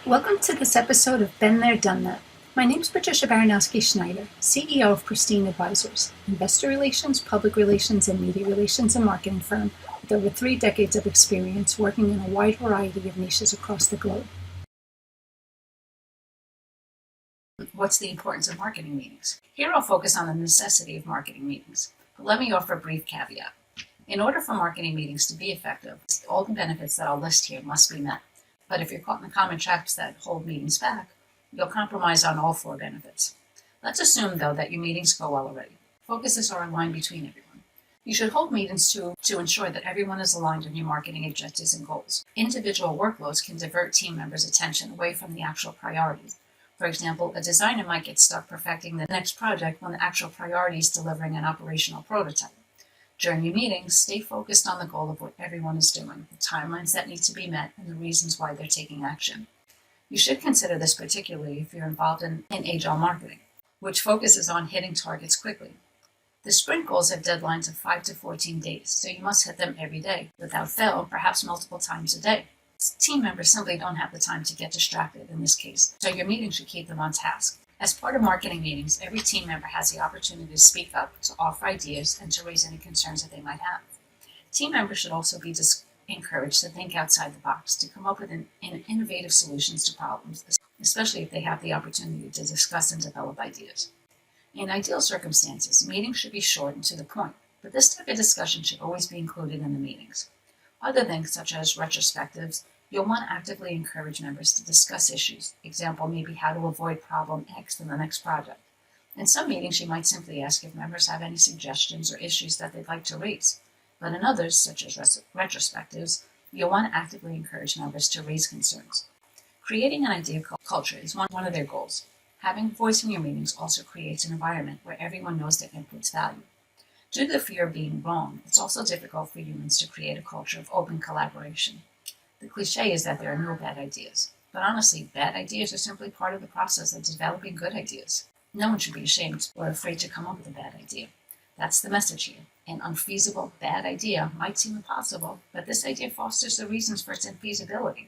Welcome to this episode of Been There, Done That. My name is Patricia Baronowski-Schneider, CEO of Pristine Advisors, investor relations, public relations, and media relations and marketing firm with over 3 decades of experience working in a wide variety of niches across the globe. What's the importance of marketing meetings? Here I'll focus on the necessity of marketing meetings, but let me offer a brief caveat. In order for marketing meetings to be effective, all the benefits that I'll list here must be met. But if you're caught in the common traps that hold meetings back, you'll compromise on all 4 benefits. Let's assume, though, that your meetings go well already. Focuses are aligned between everyone. You should hold meetings to ensure that everyone is aligned on your marketing objectives and goals. Individual workloads can divert team members' attention away from the actual priorities. For example, a designer might get stuck perfecting the next project when the actual priority is delivering an operational prototype. During your meetings, stay focused on the goal of what everyone is doing, the timelines that need to be met, and the reasons why they're taking action. You should consider this particularly if you're involved in agile marketing, which focuses on hitting targets quickly. The sprint goals have deadlines of 5 to 14 days, so you must hit them every day, without fail, perhaps multiple times a day. Team members simply don't have the time to get distracted in this case, so your meeting should keep them on task. As part of marketing meetings, every team member has the opportunity to speak up, to offer ideas, and to raise any concerns that they might have. Team members should also be encouraged to think outside the box, to come up with innovative solutions to problems, especially if they have the opportunity to discuss and develop ideas. In ideal circumstances, meetings should be short and to the point, but this type of discussion should always be included in the meetings. Other things, such as retrospectives, you'll want to actively encourage members to discuss issues. Example, maybe how to avoid problem X in the next project. In some meetings, you might simply ask if members have any suggestions or issues that they'd like to raise. But in others, such as retrospectives, you'll want to actively encourage members to raise concerns. Creating an idea culture is one of their goals. Having a voice in your meetings also creates an environment where everyone knows their input's value. Due to the fear of being wrong, it's also difficult for humans to create a culture of open collaboration. The cliche is that there are no bad ideas, but honestly, bad ideas are simply part of the process of developing good ideas. No one should be ashamed or afraid to come up with a bad idea. That's the message here. An unfeasible, bad idea might seem impossible, but this idea fosters the reasons for its infeasibility.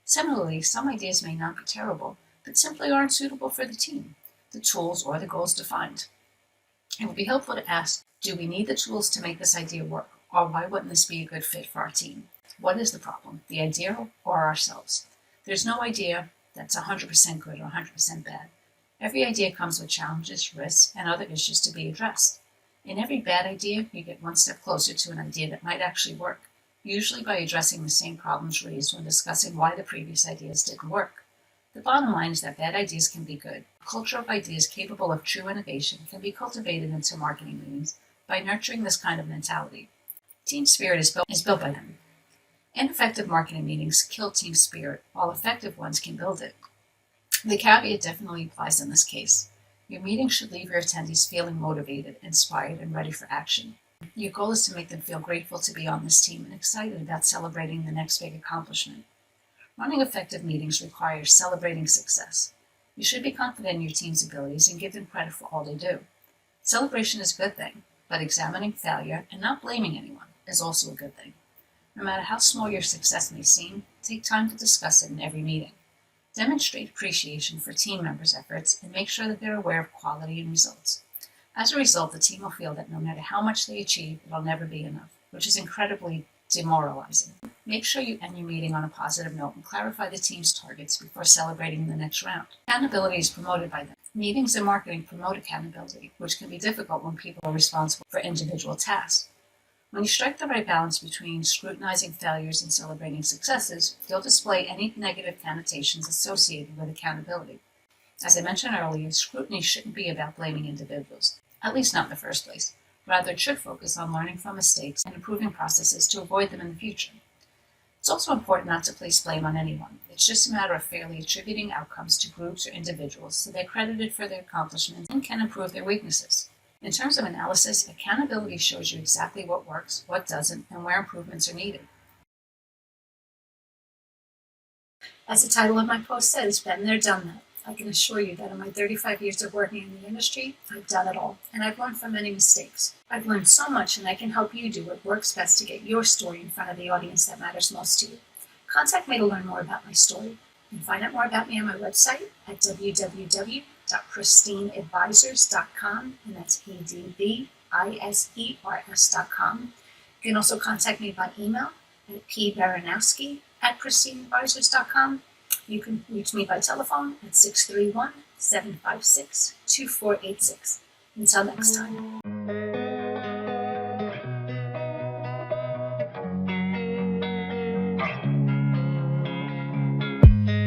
Similarly, some ideas may not be terrible, but simply aren't suitable for the team, the tools, or the goals defined. It would be helpful to ask, do we need the tools to make this idea work, or why wouldn't this be a good fit for our team? What is the problem, the idea or ourselves? There's no idea that's 100% good or 100% bad. Every idea comes with challenges, risks, and other issues to be addressed. In every bad idea, you get one step closer to an idea that might actually work, usually by addressing the same problems raised when discussing why the previous ideas didn't work. The bottom line is that bad ideas can be good. A culture of ideas capable of true innovation can be cultivated into marketing meetings by nurturing this kind of mentality. Team spirit is built by them. Ineffective marketing meetings kill team spirit, while effective ones can build it. The caveat definitely applies in this case. Your meeting should leave your attendees feeling motivated, inspired, and ready for action. Your goal is to make them feel grateful to be on this team and excited about celebrating the next big accomplishment. Running effective meetings requires celebrating success. You should be confident in your team's abilities and give them credit for all they do. Celebration is a good thing, but examining failure and not blaming anyone is also a good thing. No matter how small your success may seem, take time to discuss it in every meeting. Demonstrate appreciation for team members' efforts and make sure that they're aware of quality and results. As a result, the team will feel that no matter how much they achieve, it'll never be enough, which is incredibly demoralizing. Make sure you end your meeting on a positive note and clarify the team's targets before celebrating the next round. Accountability is promoted by them. Meetings and marketing promote accountability, which can be difficult when people are responsible for individual tasks. When you strike the right balance between scrutinizing failures and celebrating successes, you'll display any negative connotations associated with accountability. As I mentioned earlier, scrutiny shouldn't be about blaming individuals, at least not in the first place. Rather, it should focus on learning from mistakes and improving processes to avoid them in the future. It's also important not to place blame on anyone. It's just a matter of fairly attributing outcomes to groups or individuals so they're credited for their accomplishments and can improve their weaknesses. In terms of analysis, accountability shows you exactly what works, what doesn't, and where improvements are needed. As the title of my post says, been there, done that. I can assure you that in my 35 years of working in the industry, I've done it all, and I've learned from many mistakes. I've learned so much, and I can help you do what works best to get your story in front of the audience that matters most to you. Contact me to learn more about my story. You can find out more about me on my website at www.pristineadvisors.com, and that's ADVISERS.com. You can also contact me by email at pbaronowski@pristineadvisors.com. You can reach me by telephone at 631-756-2486. Until next time.